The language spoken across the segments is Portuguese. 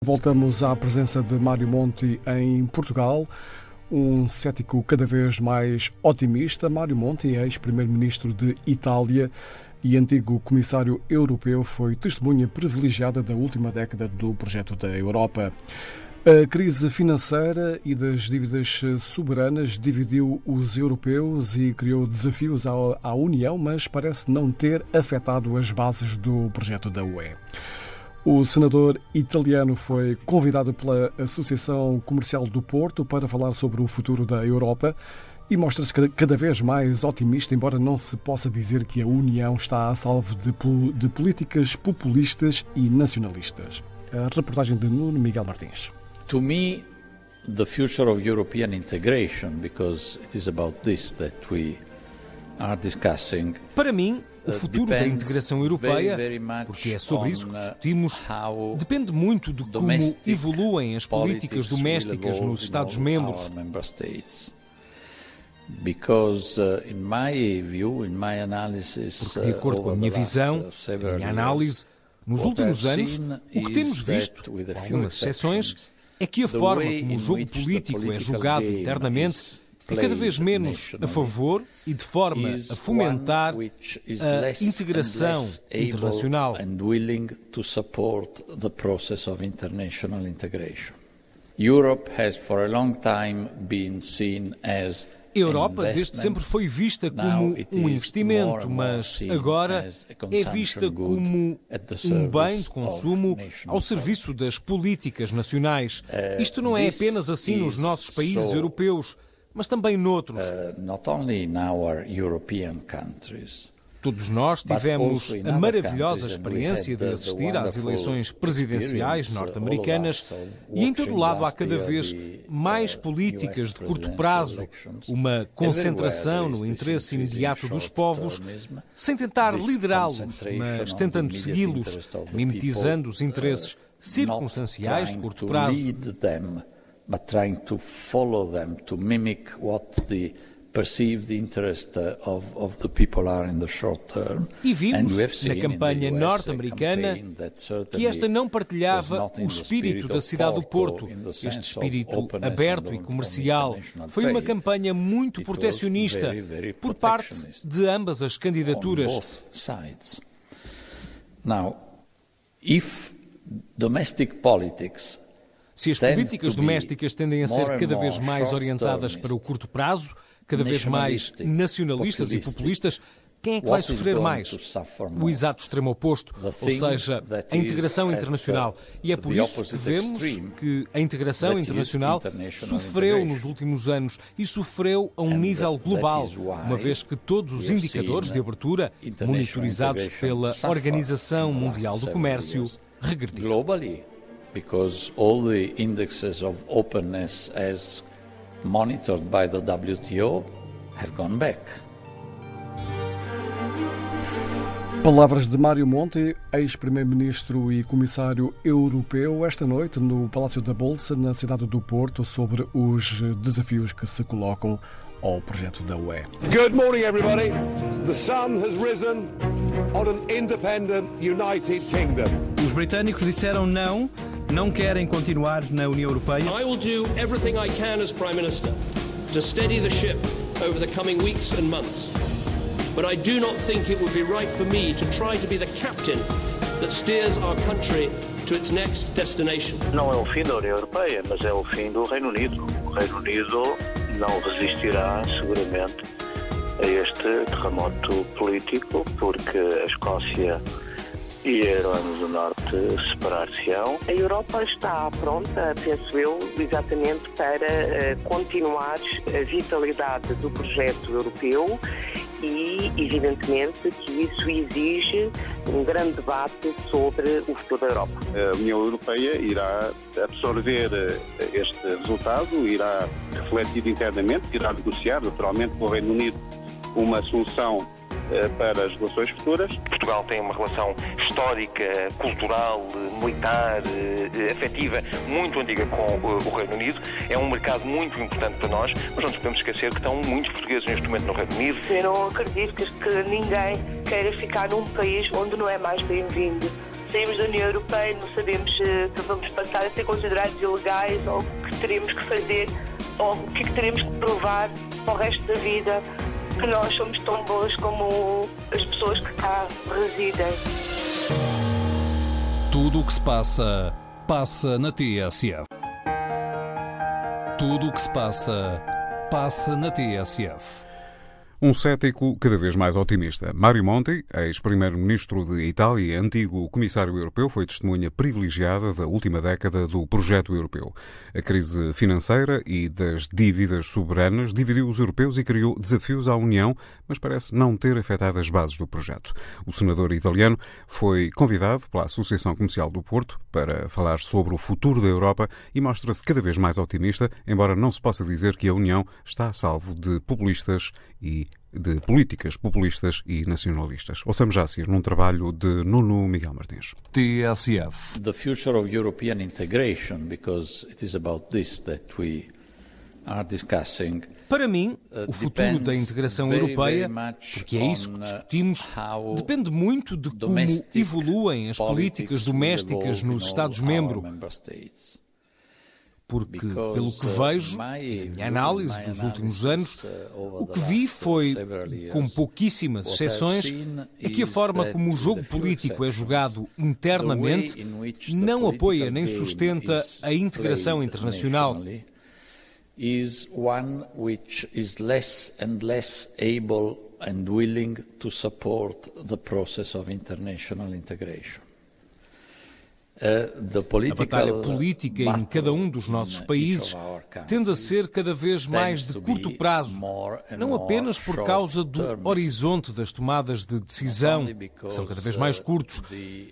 Voltamos à presença de Mário Monti em Portugal, um cético cada vez mais otimista. Mário Monti, ex-primeiro-ministro de Itália e antigo comissário europeu, foi testemunha privilegiada da última década do projeto da Europa. A crise financeira e das dívidas soberanas dividiu os europeus e criou desafios à União, mas parece não ter afetado as bases do projeto da UE. O senador italiano foi convidado pela Associação Comercial do Porto para falar sobre o futuro da Europa e mostra-se cada vez mais otimista, embora não se possa dizer que a União está a salvo de políticas populistas e nacionalistas. A reportagem de Nuno Miguel Martins. To me, the future of European integration, because it is about this that we are discussing. Para mim, o futuro da integração europeia, porque é sobre isso que discutimos, depende muito de como evoluem as políticas domésticas nos Estados-membros. Porque, de acordo com a minha visão, a minha análise, nos últimos anos, o que temos visto, com algumas exceções, é que a forma como o jogo político é jogado internamente é cada vez menos a favor e de forma a fomentar a integração internacional. A Europa desde sempre foi vista como um investimento, mas agora é vista como um bem de consumo ao serviço das políticas nacionais. Isto não é apenas assim nos nossos países europeus, mas também noutros. Todos nós tivemos a maravilhosa experiência de assistir às eleições presidenciais norte-americanas e em todo lado há cada vez mais políticas de curto prazo, uma concentração no interesse imediato dos povos, sem tentar liderá-los, mas tentando segui-los, mimetizando os interesses circunstanciais de curto prazo. But trying to follow them, to mimic what the perceived interest of the people are in the short term. E vimos na campanha norte-americana que esta não partilhava o espírito da cidade do Porto, este espírito aberto e comercial. Foi uma campanha muito protecionista por parte de ambas as candidaturas. Now, if domestic politics Se as políticas domésticas tendem a ser cada vez mais orientadas para o curto prazo, cada vez mais nacionalistas e populistas, quem é que vai sofrer mais? O exato extremo oposto, ou seja, a integração internacional. E é por isso que vemos que a integração internacional sofreu nos últimos anos e sofreu a um nível global, uma vez que todos os indicadores de abertura, monitorizados pela Organização Mundial do Comércio, regrediram. Because all the indexes of openness as monitored by the WTO have gone back. Palavras de Mário Monti, ex-primeiro-ministro e comissário europeu, esta noite no Palácio da Bolsa, na cidade do Porto, sobre os desafios que se colocam ao projeto da UE. Good morning, everybody. The sun has risen on an independent United Kingdom. Os britânicos disseram não querem continuar na União Europeia. I will do everything I can as Prime Minister to steady the ship over the coming weeks and months. But I do not think it would be right for me to try to be the captain that steers our country to its next destination. Não é o fim da União Europeia, mas é o fim do Reino Unido. O Reino Unido não resistirá seguramente a este terremoto político, porque a Escócia e a Irlanda do Norte separar-se-ão. A Europa está pronta, penso eu, exatamente para continuar a vitalidade do projeto europeu e, evidentemente, que isso exige um grande debate sobre o futuro da Europa. A União Europeia irá absorver este resultado, irá refletir internamente, irá negociar, naturalmente, com o Reino Unido uma solução para as relações futuras. Portugal tem uma relação histórica, cultural, militar, afetiva, muito antiga com o Reino Unido. É um mercado muito importante para nós, mas não nos podemos esquecer que estão muitos portugueses neste momento no Reino Unido. Eu não acredito que ninguém queira ficar num país onde não é mais bem-vindo. saímos da União Europeia, não sabemos que vamos passar a ser considerados ilegais ou o que teremos que fazer ou o que teremos que provar para o resto da vida, que nós somos tão boas como as pessoas que cá residem. Tudo o que se passa, passa na TSF. Tudo o que se passa, passa na TSF. Um cético cada vez mais otimista. Mario Monti, ex-primeiro-ministro de Itália e antigo comissário europeu, foi testemunha privilegiada da última década do projeto europeu. A crise financeira e das dívidas soberanas dividiu os europeus e criou desafios à União, mas parece não ter afetado as bases do projeto. O senador italiano foi convidado pela Associação Comercial do Porto para falar sobre o futuro da Europa e mostra-se cada vez mais otimista, embora não se possa dizer que a União está a salvo de populistas e de políticas populistas e nacionalistas. Ouçamos já a seguir num trabalho de Nuno Miguel Martins. TSF. The future of European integration, because it is about this that we are discussing. Para mim, o futuro da integração europeia, porque é isso que discutimos, depende muito de como evoluem as políticas domésticas nos Estados-membros. Porque, pelo que vejo, na minha análise dos últimos anos, o que vi foi, com pouquíssimas exceções, é que a forma como o jogo político é jogado internamente não apoia nem sustenta a integração internacional. Is one which is less and less able and willing to support the process of international integration. A batalha política em cada um dos nossos países tende a ser cada vez mais de curto prazo, não apenas por causa do horizonte das tomadas de decisão, que são cada vez mais curtos.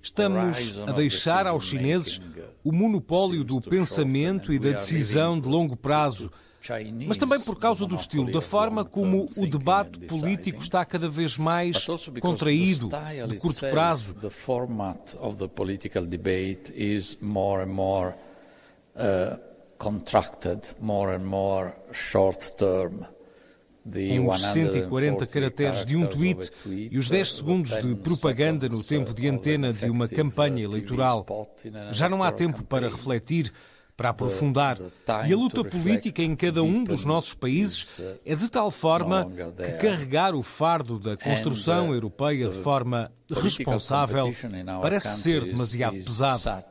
Estamos a deixar aos chineses o monopólio do pensamento e da decisão de longo prazo, mas também por causa do estilo, da forma como o debate político está cada vez mais contraído, de curto prazo. The format of the political debate is more and more contracted, more and more short term. Os 140 caracteres de um tweet e os 10 segundos de propaganda no tempo de antena de uma campanha eleitoral. Já não há tempo para refletir, para aprofundar. E a luta política em cada um dos nossos países é de tal forma que carregar o fardo da construção europeia de forma responsável parece ser demasiado pesado.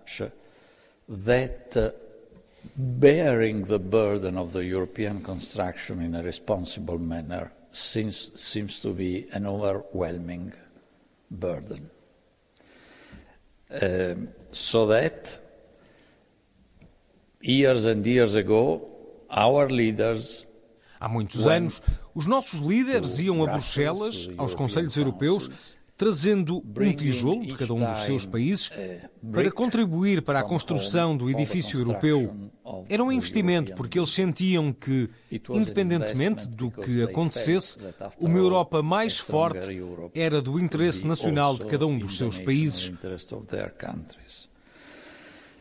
Bearing the burden of the European construction in a responsible manner seems to be an overwhelming burden. So that years and years ago, our leaders Há muitos anos, os nossos líderes iam a Bruxelas, aos Conselhos Europeus, trazendo um tijolo de cada um dos seus países para contribuir para a construção do edifício europeu. Era um investimento porque eles sentiam que, independentemente do que acontecesse, uma Europa mais forte era do interesse nacional de cada um dos seus países.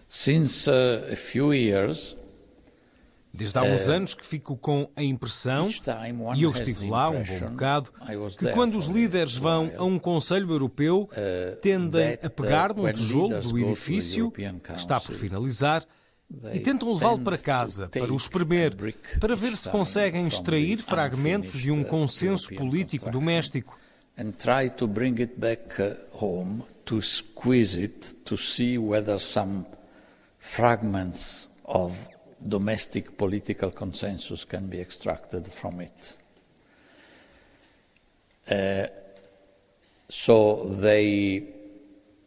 Since a few years, desde há uns anos que fico com a impressão, e eu estive lá um bom bocado, que quando os líderes vão a um Conselho Europeu, tendem a pegar num tijolo do edifício, que está por finalizar, e tentam levá-lo para casa, para o espremer, para ver se conseguem extrair fragmentos de um consenso político doméstico. And try to bring it back home, to squeeze it, to see whether some fragments of domestic political consensus can be extracted from it. So they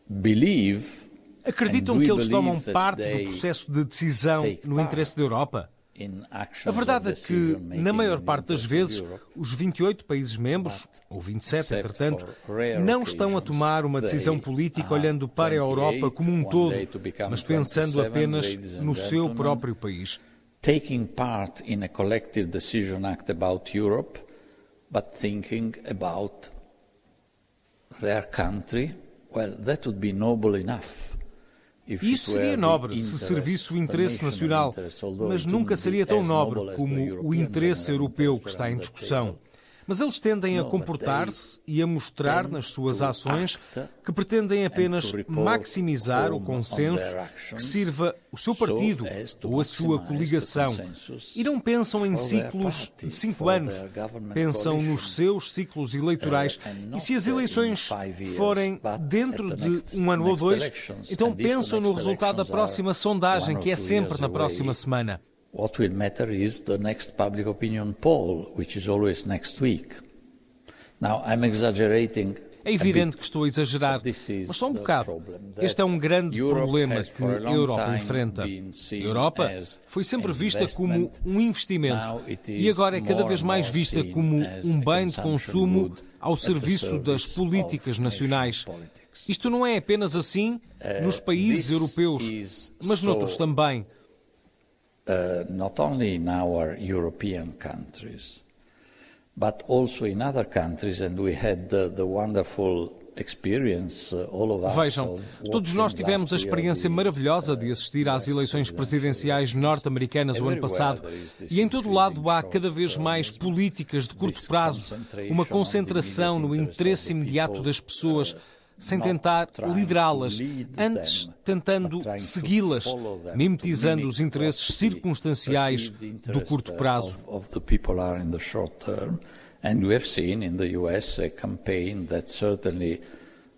believe. Acreditam que eles tomam parte do processo de decisão no interesse da Europa? A verdade é que, na maior parte das vezes, os 28 países-membros, ou 27, entretanto, não estão a tomar uma decisão política olhando para a Europa como um todo, mas pensando apenas no seu próprio país. Taking part in a collective decision act about Europe, but thinking about their country, well, that would be noble enough. Isso seria nobre se servisse o interesse nacional, mas nunca seria tão nobre como o interesse europeu que está em discussão. Mas eles tendem a comportar-se e a mostrar nas suas ações que pretendem apenas maximizar o consenso que sirva o seu partido ou a sua coligação. E não pensam em ciclos de 5 anos, pensam nos seus ciclos eleitorais. E se as eleições forem dentro de 1 ano ou 2, então pensam no resultado da próxima sondagem, que é sempre na próxima semana. What will matter is the next public opinion poll, which is always next week. Now, I'm exaggerating. É evidente que estou a exagerar, mas só um bocado. Este é um grande problema que a Europa enfrenta. A Europa foi sempre vista como um investimento e agora é cada vez mais vista como um bem de consumo ao serviço das políticas nacionais. Isto não é apenas assim nos países europeus, mas noutros também. Not only in our European countries, but also in other countries, and we had the wonderful experience, all of us. Vejam, todos nós tivemos a experiência maravilhosa de assistir às eleições presidenciais norte-americanas o ano passado, e em todo lado há cada vez mais políticas de curto prazo, uma concentração no interesse imediato das pessoas, sem tentar liderá-las, antes tentando segui-las, mimetizando os interesses circunstanciais do curto prazo. And we have seen in the US a campaign that certainly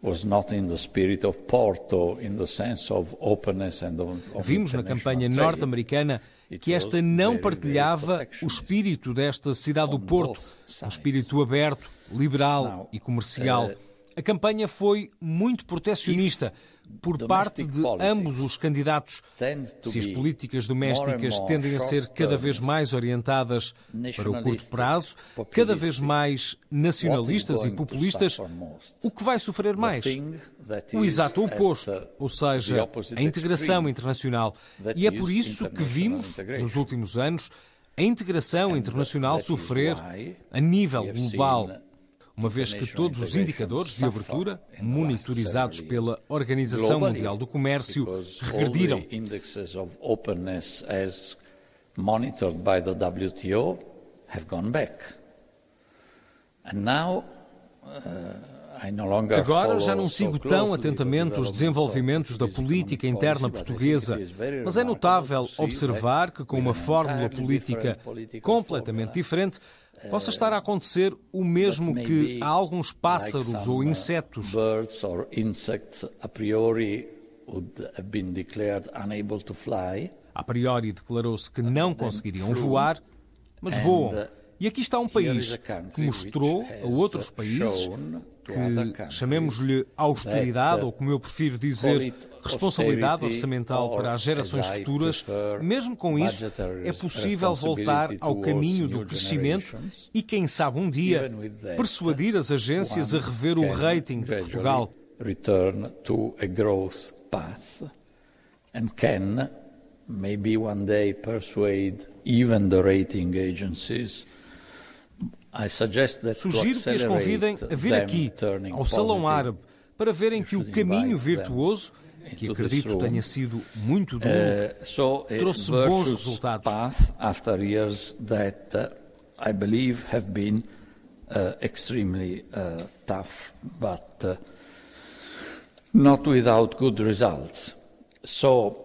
was not in the spirit of Porto, in the sense of openness and of Vimos na campanha norte-americana que esta não partilhava o espírito desta cidade do Porto, um espírito aberto, liberal e comercial. A campanha foi muito protecionista por parte de ambos os candidatos. Se as políticas domésticas tendem a ser cada vez mais orientadas para o curto prazo, cada vez mais nacionalistas e populistas, o que vai sofrer mais? O exato oposto, ou seja, a integração internacional. E é por isso que vimos, nos últimos anos, a integração internacional sofrer a nível global, uma vez que todos os indicadores de abertura, monitorizados pela Organização Mundial do Comércio, regrediram. Agora já não sigo tão atentamente os desenvolvimentos da política interna portuguesa, mas é notável observar que, com uma fórmula política completamente diferente, possa estar a acontecer o mesmo que a alguns pássaros ou insetos. A priori declarou-se que não conseguiriam voar, mas voam. E aqui está um país que mostrou a outros países que, chamemos-lhe austeridade, ou como eu prefiro dizer, responsabilidade orçamental para as gerações futuras, mesmo com isso é possível voltar ao caminho do crescimento e, quem sabe, um dia persuadir as agências a rever o rating de Portugal. Return to a growth path and can maybe one day persuade even the rating agencies. Sugiro que as convidem a vir aqui, ao Salão Árabe, para verem que o caminho virtuoso, que acredito tenha sido muito duro, trouxe bons resultados. After years that I believe have been extremely tough, but not without good results. So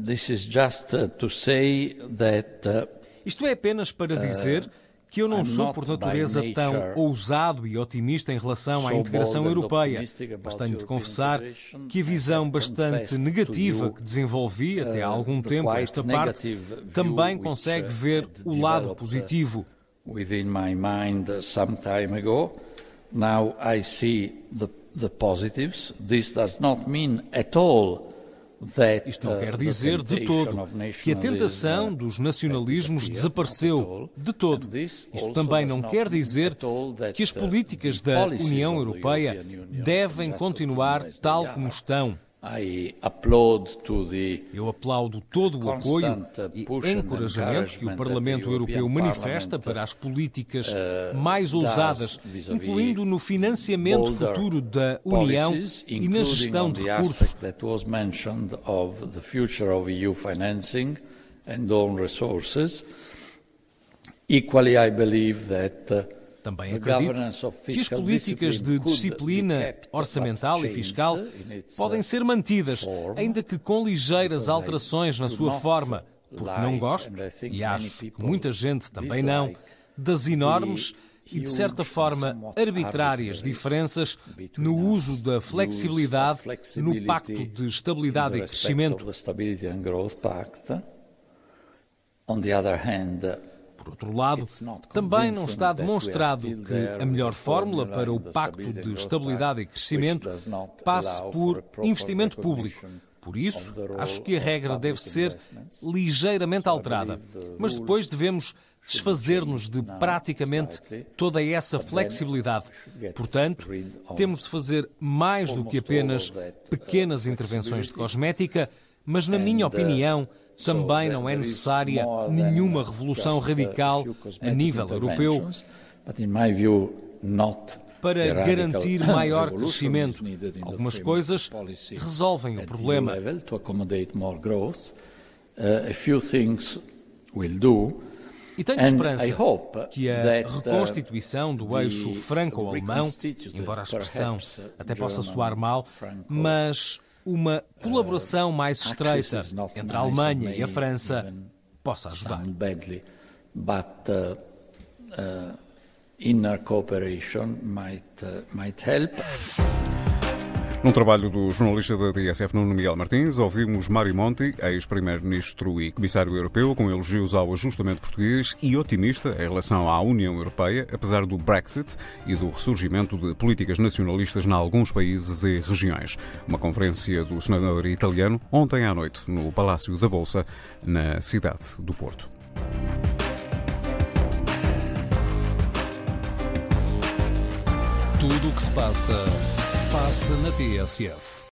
this is just to say that. Isto é apenas para dizer que eu não sou, por natureza, tão ousado e otimista em relação à integração europeia, mas tenho de confessar que a visão bastante negativa que desenvolvi até há algum tempo a esta parte também consegue ver o lado positivo. Within my mind some time ago, now I see the positives. This does not mean at all. Isto não quer dizer de todo que a tentação dos nacionalismos desapareceu, de todo. Isto também não quer dizer que as políticas da União Europeia devem continuar tal como estão. Eu aplaudo todo o apoio e encorajamento que o Parlamento Europeu manifesta para as políticas mais ousadas, incluindo no financiamento futuro da União e na gestão de recursos. Equally, I believe that Também acredito que as políticas de disciplina orçamental e fiscal podem ser mantidas, ainda que com ligeiras alterações na sua forma, porque não gosto, e acho que muita gente também não, das enormes e, de certa forma, arbitrárias diferenças no uso da flexibilidade no Pacto de Estabilidade e Crescimento. Por outro lado, também não está demonstrado que a melhor fórmula para o Pacto de Estabilidade e Crescimento passe por investimento público. Por isso, acho que a regra deve ser ligeiramente alterada. Mas depois devemos desfazer-nos de praticamente toda essa flexibilidade. Portanto, temos de fazer mais do que apenas pequenas intervenções de cosmética, mas, na minha opinião, também não é necessária nenhuma revolução radical a nível europeu para garantir maior crescimento. Algumas coisas resolvem o problema. E tenho esperança que a reconstituição do eixo franco-alemão, embora a expressão até possa soar mal, mas uma colaboração mais estreita entre a Alemanha e a França possa ajudar. Inner cooperation might help. Num trabalho do jornalista da TSF, Nuno Miguel Martins, ouvimos Mário Monti, ex-primeiro-ministro e comissário europeu, com elogios ao ajustamento português e otimista em relação à União Europeia, apesar do Brexit e do ressurgimento de políticas nacionalistas em alguns países e regiões. Uma conferência do senador italiano ontem à noite no Palácio da Bolsa, na cidade do Porto. Tudo o que se passa, passa na TSF.